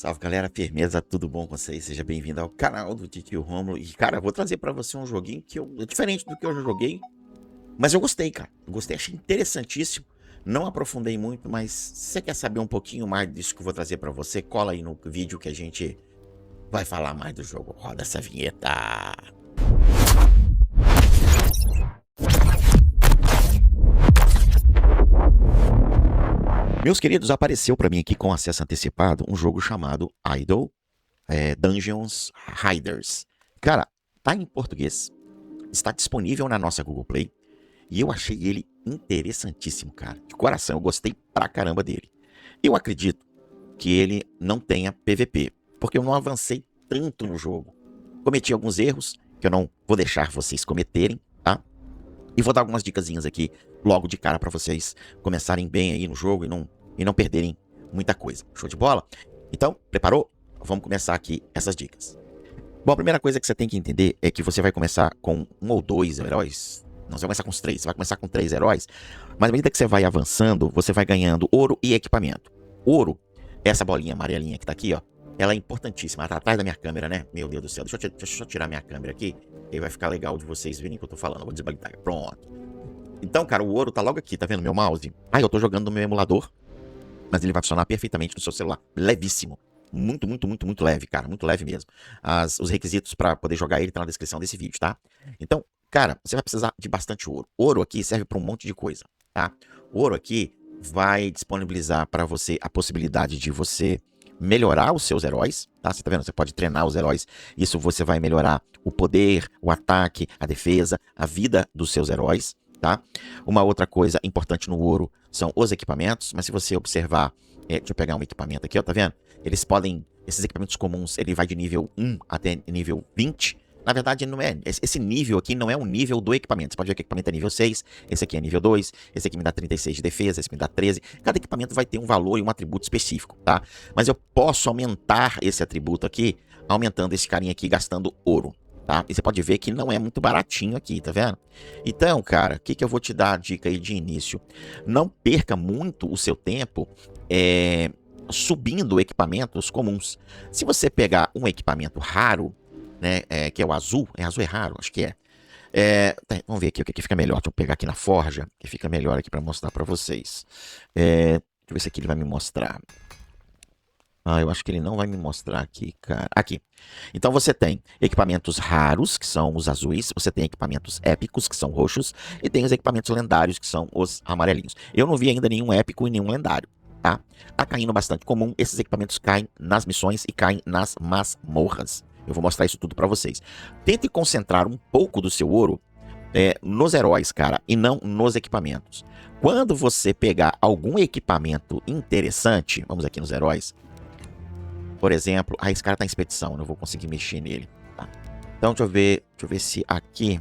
Salve galera, firmeza, tudo bom com vocês? Seja bem-vindo ao canal do Titio Romulo. E cara, eu vou trazer pra você um joguinho é diferente do que eu já joguei, mas eu gostei, cara. Eu gostei, achei interessantíssimo. Não aprofundei muito, mas se você quer saber um pouquinho mais disso que eu vou trazer pra você, cola aí no vídeo que a gente vai falar mais do jogo. Roda essa vinheta. Meus queridos, apareceu pra mim aqui com acesso antecipado um jogo chamado Idle Dungeons Riders. Cara, tá em português, está disponível na nossa Google Play e eu achei ele interessantíssimo, cara. De coração, eu gostei pra caramba dele. Eu acredito que ele não tenha PVP, porque eu não avancei tanto no jogo. Cometi alguns erros que eu não vou deixar vocês cometerem, tá? E vou dar algumas dicasinhas aqui logo de cara pra vocês começarem bem aí no jogo e não perderem muita coisa. Show de bola? Então, preparou? Vamos começar aqui essas dicas. Bom, a primeira coisa que você tem que entender é que você vai começar com um ou dois heróis. Não, você vai começar com os três. Você vai começar com 3 heróis. Mas à medida que você vai avançando, você vai ganhando ouro e equipamento. Ouro, essa bolinha amarelinha que tá aqui, ó. Ela é importantíssima. Ela tá atrás da minha câmera, né? Meu Deus do céu. Deixa eu tirar minha câmera aqui. E aí vai ficar legal de vocês verem o que eu tô falando. Eu vou desabilitar. Pronto. Então, cara, o ouro tá logo aqui. Tá vendo meu mouse? Ah, eu tô jogando no meu emulador. Mas ele vai funcionar perfeitamente no seu celular. Levíssimo. Muito, muito, muito, muito leve, cara. Muito leve mesmo. Os requisitos para poder jogar ele tá na descrição desse vídeo, tá? Então, cara, você vai precisar de bastante ouro. Ouro aqui serve para um monte de coisa, tá? Ouro aqui vai disponibilizar para você a possibilidade de você melhorar os seus heróis, tá? Você tá vendo? Você pode treinar os heróis. Isso você vai melhorar o poder, o ataque, a defesa, a vida dos seus heróis, tá? Uma outra coisa importante no ouro são os equipamentos, mas se você observar, deixa eu pegar um equipamento aqui, ó, tá vendo? Esses equipamentos comuns, ele vai de nível 1 até nível 20. Na verdade, não é, esse nível aqui não é o nível do equipamento. Você pode ver que o equipamento é nível 6, esse aqui é nível 2, esse aqui me dá 36 de defesa, esse me dá 13. Cada equipamento vai ter um valor e um atributo específico, tá? Mas eu posso aumentar esse atributo aqui, aumentando esse carinha aqui, gastando ouro, tá? E você pode ver que não é muito baratinho aqui, tá vendo? Então, cara, o que eu vou te dar a dica aí de início? Não perca muito o seu tempo, subindo equipamentos comuns. Se você pegar um equipamento raro, né, que é o azul, azul é raro, acho que é. Vamos ver aqui o que fica melhor. Deixa eu pegar aqui na forja, que fica melhor aqui para mostrar para vocês. Deixa eu ver se aqui ele vai me mostrar. Ah, eu acho que ele não vai me mostrar aqui, cara. Aqui. Então você tem equipamentos raros, que são os azuis. Você tem equipamentos épicos, que são roxos. E tem os equipamentos lendários, que são os amarelinhos. Eu não vi ainda nenhum épico e nenhum lendário, tá? Tá caindo bastante comum. Esses equipamentos caem nas missões e caem nas masmorras. Eu vou mostrar isso tudo pra vocês. Tente concentrar um pouco do seu ouro nos heróis, cara, e não nos equipamentos. Quando você pegar algum equipamento interessante, vamos aqui nos heróis. Por exemplo, esse cara tá em expedição, não vou conseguir mexer nele. Tá? Então, deixa eu ver se aqui...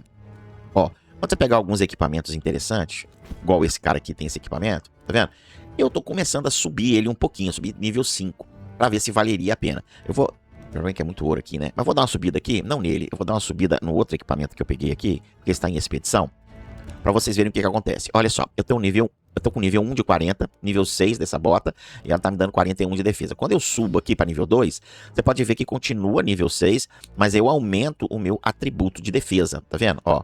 Ó, quando você pegar alguns equipamentos interessantes, igual esse cara aqui tem esse equipamento, tá vendo? Eu tô começando a subir ele um pouquinho, subir nível 5, pra ver se valeria a pena. Eu vou... Provavelmente que é muito ouro aqui, né? Mas vou dar uma subida aqui, não nele, eu vou dar uma subida no outro equipamento que eu peguei aqui, que está em expedição, pra vocês verem o que acontece. Olha só, eu tô com nível 1 de 40, nível 6 dessa bota, e ela tá me dando 41 de defesa. Quando eu subo aqui para nível 2, você pode ver que continua nível 6, mas eu aumento o meu atributo de defesa, tá vendo? Ó,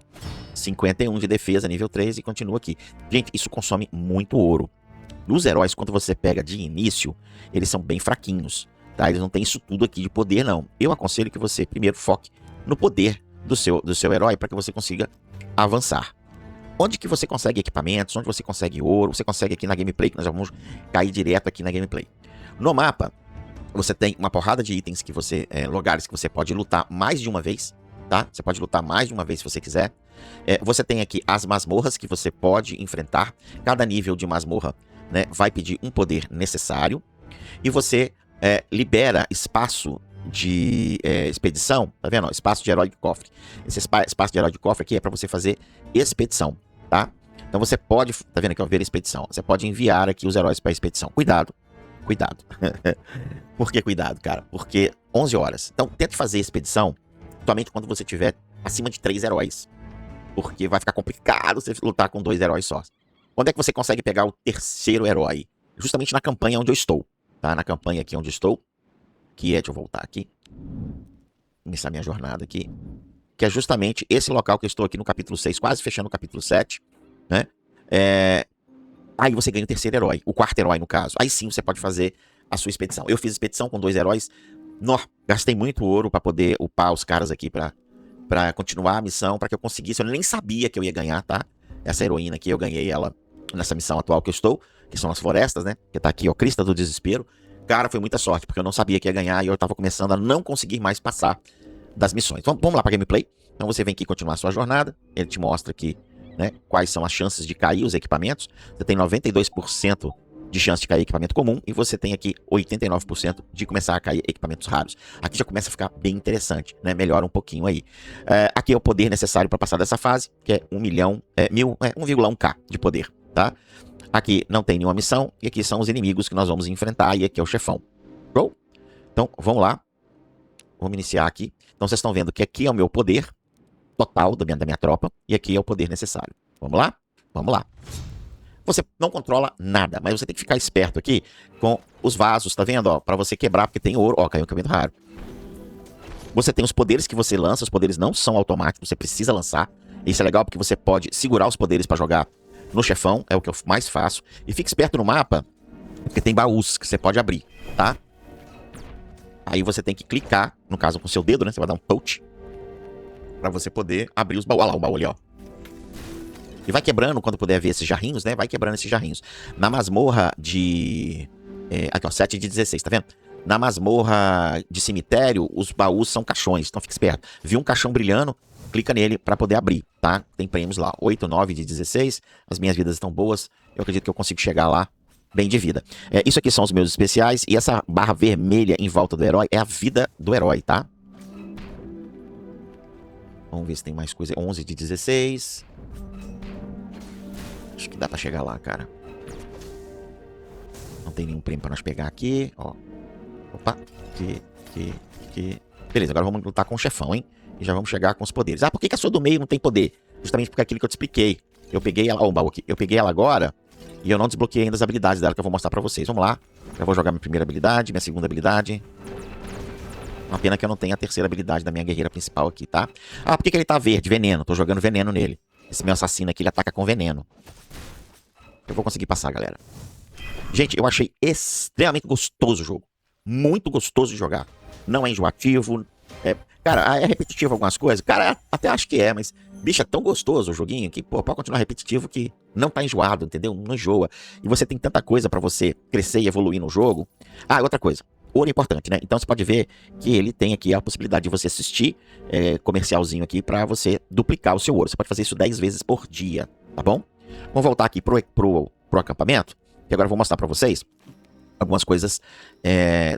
51 de defesa, nível 3, e continua aqui. Gente, isso consome muito ouro. Os heróis, quando você pega de início, eles são bem fraquinhos, tá? Eles não têm isso tudo aqui de poder, não. Eu aconselho que você primeiro foque no poder do seu herói para que você consiga avançar. Onde que você consegue equipamentos, onde você consegue ouro, você consegue aqui na gameplay, que nós já vamos cair direto aqui na gameplay. No mapa, você tem uma porrada de itens que você, lugares que você pode lutar mais de uma vez, tá? Você pode lutar mais de uma vez se você quiser. Você tem aqui as masmorras que você pode enfrentar. Cada nível de masmorra, né, vai pedir um poder necessário. E você libera espaço de expedição, tá vendo? Espaço de herói de cofre. Esse espaço de herói de cofre aqui é para você fazer expedição, tá? Então você pode, tá vendo aqui, ó, ver expedição. Você pode enviar aqui os heróis para expedição. Cuidado, cuidado. Por que cuidado, cara? Porque 11 horas. Então tente fazer expedição somente quando você tiver acima de 3 heróis. Porque vai ficar complicado você lutar com 2 heróis só. Quando é que você consegue pegar o terceiro herói? Justamente na campanha onde eu estou, tá? Na campanha aqui onde eu estou. que é, deixa eu voltar aqui, começar minha jornada aqui, que é justamente esse local que eu estou aqui no capítulo 6, quase fechando o capítulo 7, né? Aí você ganha o terceiro herói, o quarto herói no caso. Aí sim você pode fazer a sua expedição. Eu fiz expedição com 2 heróis. Gastei muito ouro pra poder upar os caras aqui pra continuar a missão, pra que eu conseguisse. Eu nem sabia que eu ia ganhar, tá? Essa heroína aqui, eu ganhei ela nessa missão atual que eu estou, que são as florestas, né? Que tá aqui, ó, Crista do Desespero. Cara, foi muita sorte, porque eu não sabia que ia ganhar e eu tava começando a não conseguir mais passar das missões. Vamos lá pra gameplay. Então você vem aqui continuar a sua jornada. Ele te mostra aqui, né, quais são as chances de cair os equipamentos. Você tem 92% de chance de cair equipamento comum e você tem aqui 89% de começar a cair equipamentos raros. Aqui já começa a ficar bem interessante, né? Melhora um pouquinho aí. Aqui é o poder necessário para passar dessa fase, que é 1,1k de poder, tá? Aqui não tem nenhuma missão e aqui são os inimigos que nós vamos enfrentar e aqui é o chefão. Show? Então, vamos lá. Vamos iniciar aqui. Então, vocês estão vendo que aqui é o meu poder total da minha tropa e aqui é o poder necessário. Vamos lá? Vamos lá. Você não controla nada, mas você tem que ficar esperto aqui com os vasos, tá vendo? Ó, pra você quebrar, porque tem ouro. Ó, caiu um equipamento raro. Você tem os poderes que você lança, os poderes não são automáticos, você precisa lançar. Isso é legal porque você pode segurar os poderes pra jogar no chefão, é o que eu mais faço. E fique esperto no mapa, porque tem baús que você pode abrir, tá? Aí você tem que clicar, no caso com o seu dedo, né? Você vai dar um touch pra você poder abrir os baús. Olha lá o baú ali, ó. E vai quebrando, quando puder ver esses jarrinhos, né? Vai quebrando esses jarrinhos. Na masmorra de... aqui, ó, 7 de 16, tá vendo? Na masmorra de cemitério, os baús são caixões, então fica esperto. Viu um caixão brilhando, clica nele pra poder abrir, tá? Tem prêmios lá, 8, 9 de 16. As minhas vidas estão boas. Eu acredito que eu consigo chegar lá bem de vida. Isso aqui são os meus especiais. E essa barra vermelha em volta do herói é a vida do herói, tá? Vamos ver se tem mais coisa. 11 de 16. Acho que dá pra chegar lá, cara. Não tem nenhum prêmio pra nós pegar aqui, ó. Opa, aqui. Beleza, agora vamos lutar com o chefão, hein? E já vamos chegar com os poderes. Ah, por que a sua do meio não tem poder? Justamente porque é aquilo que eu te expliquei. Eu peguei ela, ó, um baú aqui. Eu peguei ela agora e eu não desbloqueei ainda as habilidades dela que eu vou mostrar pra vocês. Vamos lá. Já vou jogar minha primeira habilidade, minha segunda habilidade. Uma pena que eu não tenho a terceira habilidade da minha guerreira principal aqui, tá? Ah, por que ele tá verde? Veneno. Tô jogando veneno nele. Esse meu assassino aqui, ele ataca com veneno. Eu vou conseguir passar, galera. Gente, eu achei extremamente gostoso o jogo. Muito gostoso de jogar. Não é enjoativo. Cara, é repetitivo algumas coisas. Cara, até acho que é, mas... Bicho, é tão gostoso o joguinho que, pô, pode continuar repetitivo que não tá enjoado, entendeu? Não enjoa. E você tem tanta coisa pra você crescer e evoluir no jogo. Ah, outra coisa. Ouro é importante, né? Então você pode ver que ele tem aqui a possibilidade de você assistir comercialzinho aqui pra você duplicar o seu ouro. Você pode fazer isso 10 vezes por dia, tá bom? Vamos voltar aqui pro acampamento, que agora eu vou mostrar pra vocês algumas coisas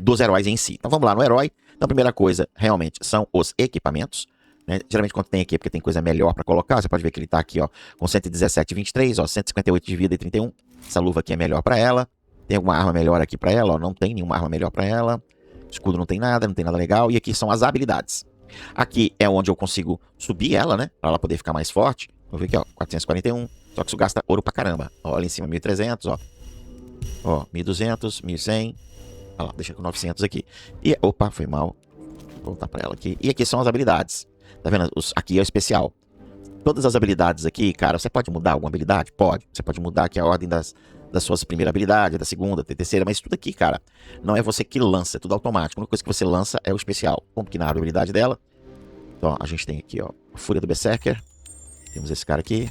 dos heróis em si. Então vamos lá no herói. Então a primeira coisa, realmente, são os equipamentos. Né? Geralmente quando tem aqui é porque tem coisa melhor pra colocar. Você pode ver que ele tá aqui, ó, com 117,23, ó, 158 de vida e 31. Essa luva aqui é melhor pra ela. Tem alguma arma melhor aqui pra ela? Ó, não tem nenhuma arma melhor pra ela. Escudo não tem nada legal. E aqui são as habilidades. Aqui é onde eu consigo subir ela, né? Pra ela poder ficar mais forte. Vou ver aqui, ó, 441. Só que isso gasta ouro pra caramba. Ó, ali em cima, 1.300, ó. Ó, 1.200, 1.100. Olha lá, deixa com 900 aqui. E, opa, foi mal. Vou voltar pra ela aqui. E aqui são as habilidades. Tá vendo? Aqui é o especial. Todas as habilidades aqui, cara, você pode mudar alguma habilidade? Pode. Você pode mudar aqui a ordem das suas primeira habilidade, da segunda, da terceira, mas tudo aqui, cara, não é você que lança, é tudo automático. A única coisa que você lança é o especial. Vamos aqui na habilidade dela. Então, ó, a gente tem aqui, ó, a Fúria do Berserker. Temos esse cara aqui.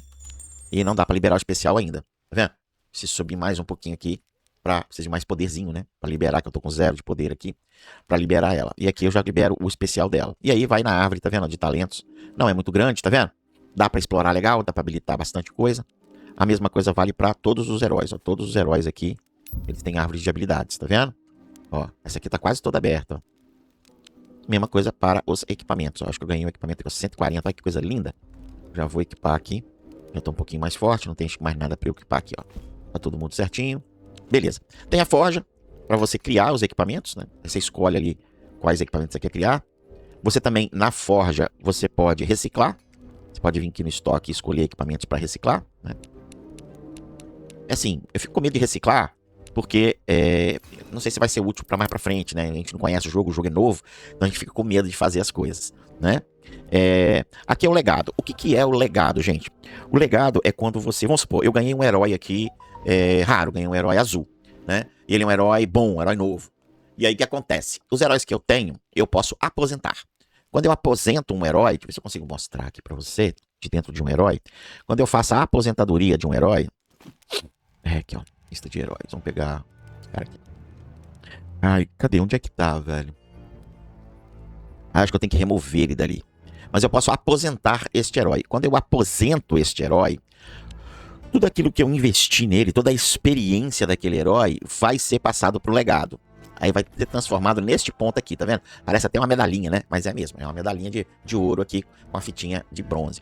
E não dá pra liberar o especial ainda. Tá vendo? Se subir mais um pouquinho aqui, precisa de mais poderzinho, né? Pra liberar, que eu tô com 0 de poder aqui. Pra liberar ela. E aqui eu já libero o especial dela. E aí vai na árvore, tá vendo? De talentos. Não é muito grande, tá vendo? Dá pra explorar legal, dá pra habilitar bastante coisa. A mesma coisa vale pra todos os heróis, ó. Todos os heróis aqui, eles têm árvores de habilidades, tá vendo? Ó, essa aqui tá quase toda aberta, ó. Mesma coisa para os equipamentos, ó. Acho que eu ganhei um equipamento com 140, olha que coisa linda. Já vou equipar aqui. Já tô um pouquinho mais forte, não tem mais nada pra eu equipar aqui, ó. Tá todo mundo certinho. Beleza. Tem a forja, pra você criar os equipamentos, né? Você escolhe ali quais equipamentos você quer criar. Você também, na forja, você pode reciclar. Você pode vir aqui no estoque e escolher equipamentos pra reciclar, né? É assim, eu fico com medo de reciclar, porque não sei se vai ser útil para mais para frente, né? A gente não conhece o jogo é novo, então a gente fica com medo de fazer as coisas, né? Aqui é o legado. O que é o legado, gente? O legado é quando você, vamos supor, eu ganhei um herói aqui raro, ganhei um herói azul, né? E ele é um herói bom, um herói novo. E aí o que acontece? Os heróis que eu tenho, eu posso aposentar. Quando eu aposento um herói, deixa eu ver se eu consigo mostrar aqui pra você, de dentro de um herói. Quando eu faço a aposentadoria de um herói, aqui ó, lista de heróis, vamos pegar esse cara aqui. Ai, cadê? Onde é que tá, velho? Acho que eu tenho que remover ele dali. Mas eu posso aposentar este herói. Quando eu aposento este herói, tudo aquilo que eu investi nele, toda a experiência daquele herói, vai ser passado pro legado. Aí vai ser transformado neste ponto aqui, tá vendo? Parece até uma medalhinha, né? Mas é mesmo, é uma medalhinha de ouro aqui com a fitinha de bronze.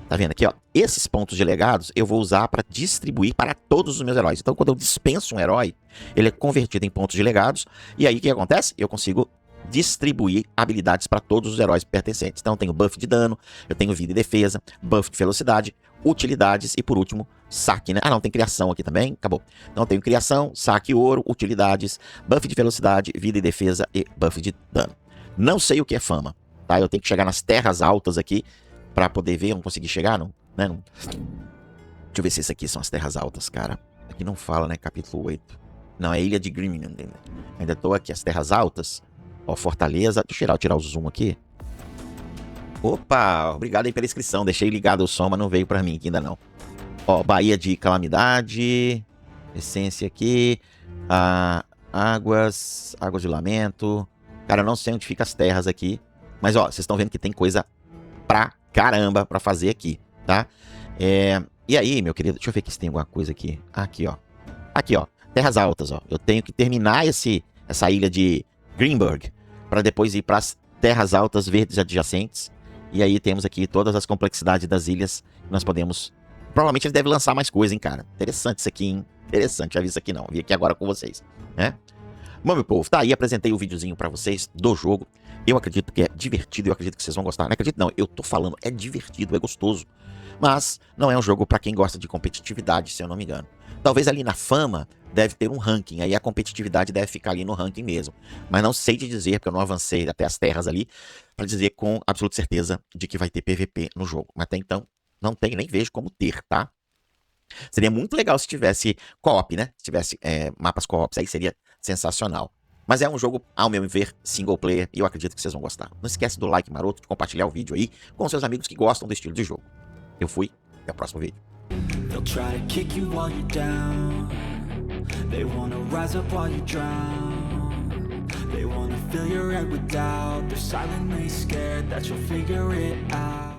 Tá vendo aqui, ó? Esses pontos de legados eu vou usar para distribuir para todos os meus heróis. Então, quando eu dispenso um herói, ele é convertido em pontos de legados. E aí, o que acontece? Eu consigo distribuir habilidades para todos os heróis pertencentes. Então, eu tenho buff de dano, eu tenho vida e defesa, buff de velocidade, utilidades e, por último, saque, né? Ah, não, tem criação aqui também. Acabou. Então, eu tenho criação, saque, ouro, utilidades, buff de velocidade, vida e defesa e buff de dano. Não sei o que é fama, tá? Eu tenho que chegar nas terras altas aqui pra poder ver. Eu não consegui chegar, não, né? Não. Deixa eu ver se esse aqui são as terras altas, cara. Aqui não fala, né? Capítulo 8. Não, é Ilha de Grimmin. Ainda tô aqui, as terras altas. Ó, Fortaleza. Deixa eu tirar o zoom aqui. Opa, obrigado aí pela inscrição. Deixei ligado o som, mas não veio pra mim aqui ainda não. Ó, Baía de Calamidade. Essência aqui. Águas de Lamento. Cara, eu não sei onde fica as terras aqui. Mas, ó, vocês estão vendo que tem coisa pra caramba pra fazer aqui, tá? E aí, meu querido, deixa eu ver aqui se tem alguma coisa aqui. Aqui, ó. Aqui, ó. Terras altas, ó. Eu tenho que terminar essa ilha de Greenberg pra depois ir pras terras altas verdes adjacentes. E aí temos aqui todas as complexidades das ilhas que nós podemos... Provavelmente eles devem lançar mais coisa, hein, cara. Interessante isso aqui, hein? Interessante, já vi isso aqui não. Vi aqui agora com vocês, né? Bom, meu povo, tá aí, apresentei o videozinho pra vocês do jogo. Eu acredito que é divertido, eu acredito que vocês vão gostar. Não acredito não, eu tô falando, é divertido, é gostoso. Mas não é um jogo pra quem gosta de competitividade, se eu não me engano. Talvez ali na fama deve ter um ranking, aí a competitividade deve ficar ali no ranking mesmo. Mas não sei te dizer, porque eu não avancei até as terras ali, pra dizer com absoluta certeza de que vai ter PVP no jogo. Mas até então, não tem, nem vejo como ter, tá? Seria muito legal se tivesse co-op, né? Se tivesse mapas co-ops, aí seria sensacional. Mas é um jogo, ao meu ver, single player, e eu acredito que vocês vão gostar. Não esquece do like maroto, de compartilhar o vídeo aí com seus amigos que gostam do estilo de jogo. Eu fui, até o próximo vídeo. They'll try to kick you while you're down. They wanna rise up while you drown. They wanna fill your head with doubt. They're silently scared that you'll figure it out.